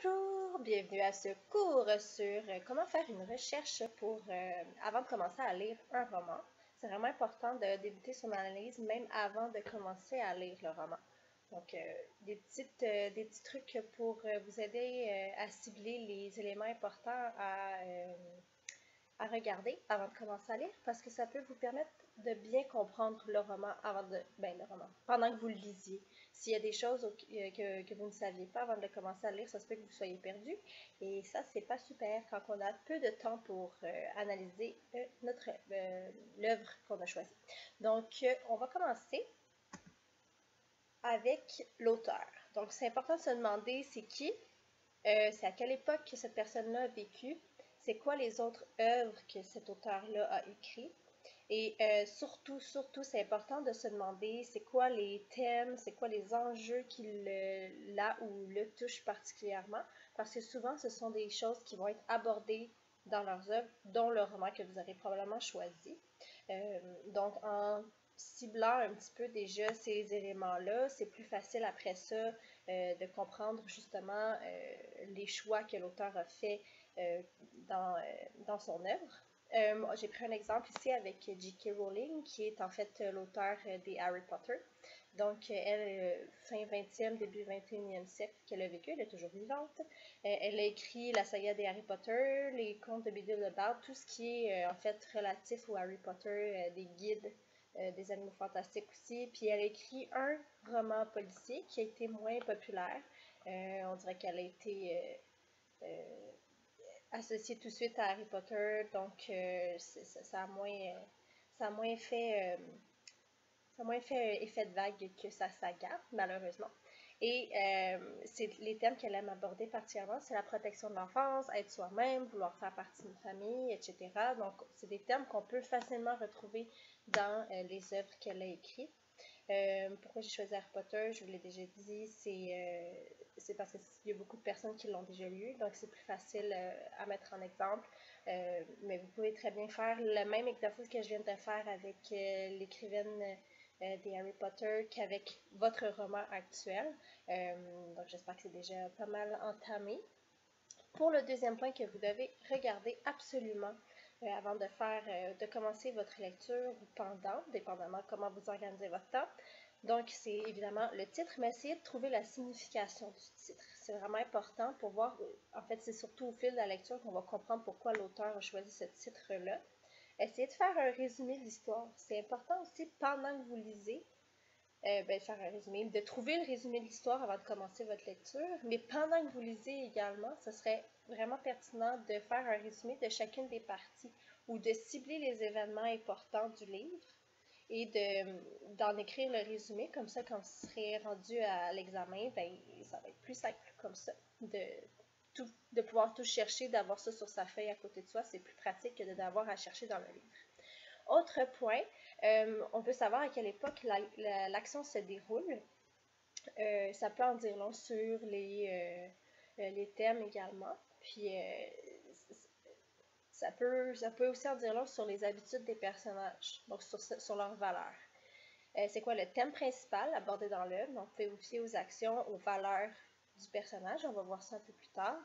Bonjour, bienvenue à ce cours sur comment faire une recherche avant de commencer à lire un roman. C'est vraiment important de débuter son analyse même avant de commencer à lire le roman. Donc, des petits trucs pour vous aider à cibler les éléments importants à regarder avant de commencer à lire parce que ça peut vous permettre de bien comprendre le roman pendant que vous le lisiez. S'il y a des choses que vous ne saviez pas avant de commencer à lire, ça se peut que vous soyez perdu. Et ça, c'est pas super quand on a peu de temps pour analyser l'œuvre qu'on a choisie. Donc, on va commencer avec l'auteur. Donc, c'est important de se demander c'est qui, c'est à quelle époque que cette personne-là a vécu, c'est quoi les autres œuvres que cet auteur-là a écrites. Et surtout, c'est important de se demander c'est quoi les thèmes, c'est quoi les enjeux qui là où le touchent particulièrement, parce que souvent, ce sont des choses qui vont être abordées dans leurs œuvres, dont le roman que vous aurez probablement choisi. Donc, en ciblant un petit peu déjà ces éléments-là, c'est plus facile après ça de comprendre justement les choix que l'auteur a fait dans son œuvre. J'ai pris un exemple ici avec J.K. Rowling, qui est en fait l'auteur des Harry Potter. Donc, elle, fin 20e, début 21e siècle qu'elle a vécu, elle est toujours vivante. Elle a écrit la saga des Harry Potter, les contes de Bédille de Bard, tout ce qui est en fait relatif au Harry Potter, des guides, des animaux fantastiques aussi. Puis elle a écrit un roman policier qui a été moins populaire. On dirait qu'elle a été associée tout de suite à Harry Potter, donc ça a moins fait effet de vague que sa saga, malheureusement. Et les thèmes qu'elle aime aborder particulièrement, c'est la protection de l'enfance, être soi-même, vouloir faire partie d'une famille, etc. Donc, c'est des thèmes qu'on peut facilement retrouver dans les œuvres qu'elle a écrites. Pourquoi j'ai choisi Harry Potter, je vous l'ai déjà dit, c'est parce qu'il y a beaucoup de personnes qui l'ont déjà lu, donc c'est plus facile à mettre en exemple. Mais vous pouvez très bien faire le même exercice que je viens de faire avec l'écrivaine des Harry Potter qu'avec votre roman actuel. Donc j'espère que c'est déjà pas mal entamé. Pour le deuxième point que vous devez regarder absolument avant de commencer votre lecture ou pendant, dépendamment comment vous organisez votre temps. Donc, c'est évidemment le titre, mais essayez de trouver la signification du titre. C'est vraiment important pour voir, en fait, c'est surtout au fil de la lecture qu'on va comprendre pourquoi l'auteur a choisi ce titre-là. Essayez de faire un résumé de l'histoire. C'est important aussi, pendant que vous lisez, faire un résumé, de trouver le résumé de l'histoire avant de commencer votre lecture, mais pendant que vous lisez également, ce serait vraiment pertinent de faire un résumé de chacune des parties ou de cibler les événements importants du livre et d'en écrire le résumé, comme ça, quand vous serez rendu à l'examen, ça va être plus simple comme ça, de pouvoir tout chercher, d'avoir ça sur sa feuille à côté de soi, c'est plus pratique que d'avoir à chercher dans le livre. Autre point, on peut savoir à quelle époque l'action se déroule. Ça peut en dire long sur les thèmes également. Puis ça peut aussi en dire long sur les habitudes des personnages, donc sur leurs valeurs. C'est quoi le thème principal abordé dans l'œuvre? Donc, vous pouvez vous fier aux actions, aux valeurs du personnage. On va voir ça un peu plus tard.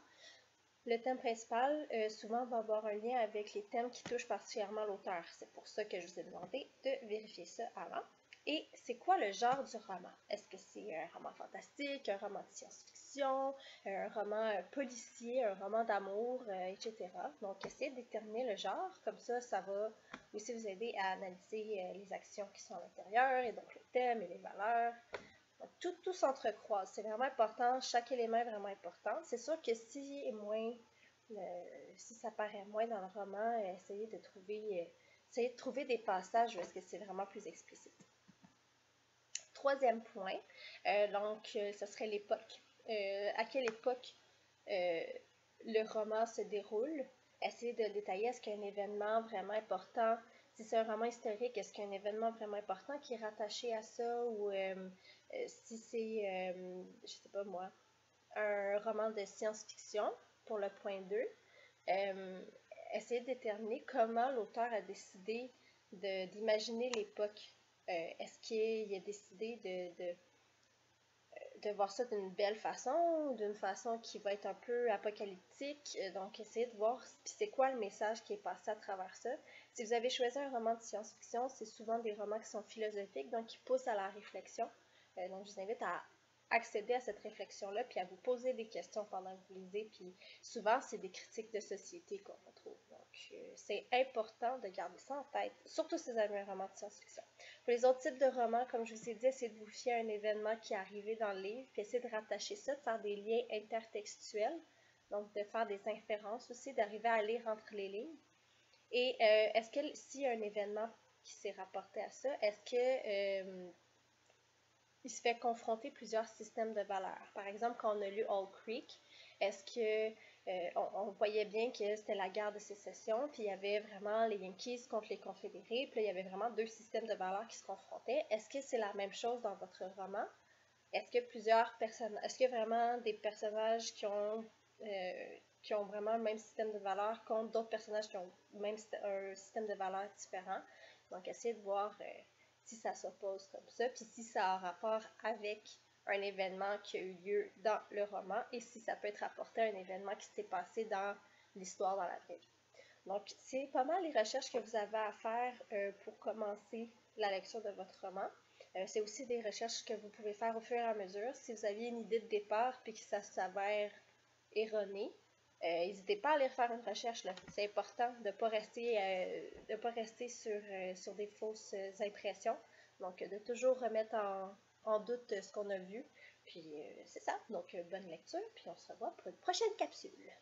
Le thème principal, souvent, va avoir un lien avec les thèmes qui touchent particulièrement l'auteur. C'est pour ça que je vous ai demandé de vérifier ça avant. Et c'est quoi le genre du roman? Est-ce que c'est un roman fantastique, un roman de science-fiction, un roman policier, un roman d'amour, etc. Donc, essayez de déterminer le genre. Comme ça va aussi vous aider à analyser les actions qui sont à l'intérieur, et donc le thème et les valeurs. Tout s'entrecroise. C'est vraiment important. Chaque élément est vraiment important. C'est sûr que si ça paraît moins dans le roman, essayez de trouver des passages où est-ce que c'est vraiment plus explicite. Troisième point, ce serait l'époque. À quelle époque le roman se déroule? Essayez de le détailler. Est-ce qu'il y a un événement vraiment important? Si c'est un roman historique, est-ce qu'il y a un événement vraiment important qui est rattaché à ça? Ou si c'est, je sais pas moi, un roman de science-fiction, pour le point 2, essayez de déterminer comment l'auteur a décidé d'imaginer l'époque. Est-ce qu'il a décidé de voir ça d'une belle façon, d'une façon qui va être un peu apocalyptique. Donc, essayez de voir c'est quoi le message qui est passé à travers ça. Si vous avez choisi un roman de science-fiction, c'est souvent des romans qui sont philosophiques, donc qui poussent à la réflexion. Donc, je vous invite à accéder à cette réflexion-là, puis à vous poser des questions pendant que vous lisez. Puis souvent, c'est des critiques de société qu'on retrouve. Donc, c'est important de garder ça en tête, surtout si vous avez un roman de science-fiction. Pour les autres types de romans, comme je vous ai dit, essayez de vous fier à un événement qui est arrivé dans le livre, puis essayez de rattacher ça, de faire des liens intertextuels, donc de faire des inférences aussi, d'arriver à lire entre les lignes. Et est-ce que s'il y a un événement qui s'est rapporté à ça, est-ce que il se fait confronter plusieurs systèmes de valeurs? Par exemple, quand on a lu Owl Creek, est-ce que on voyait bien que c'était la guerre de sécession, puis il y avait vraiment les Yankees contre les Confédérés, puis là, il y avait vraiment deux systèmes de valeurs qui se confrontaient. Est-ce que c'est la même chose dans votre roman? Est-ce que est-ce que vraiment des personnages qui ont vraiment le même système de valeurs contre d'autres personnages qui ont même un système de valeurs différent? Donc, essayez de voir si ça s'oppose comme ça, puis si ça a un rapport avec un événement qui a eu lieu dans le roman et si ça peut être rapporté à un événement qui s'est passé dans l'histoire dans la vraie vie. Donc, c'est pas mal les recherches que vous avez à faire pour commencer la lecture de votre roman. C'est aussi des recherches que vous pouvez faire au fur et à mesure. Si vous aviez une idée de départ et que ça s'avère erroné, n'hésitez pas à aller faire une recherche. C'est important de ne pas rester sur des fausses impressions. Donc, de toujours remettre en doute ce qu'on a vu. Puis, c'est ça. Donc, bonne lecture. Puis, on se revoit pour une prochaine capsule.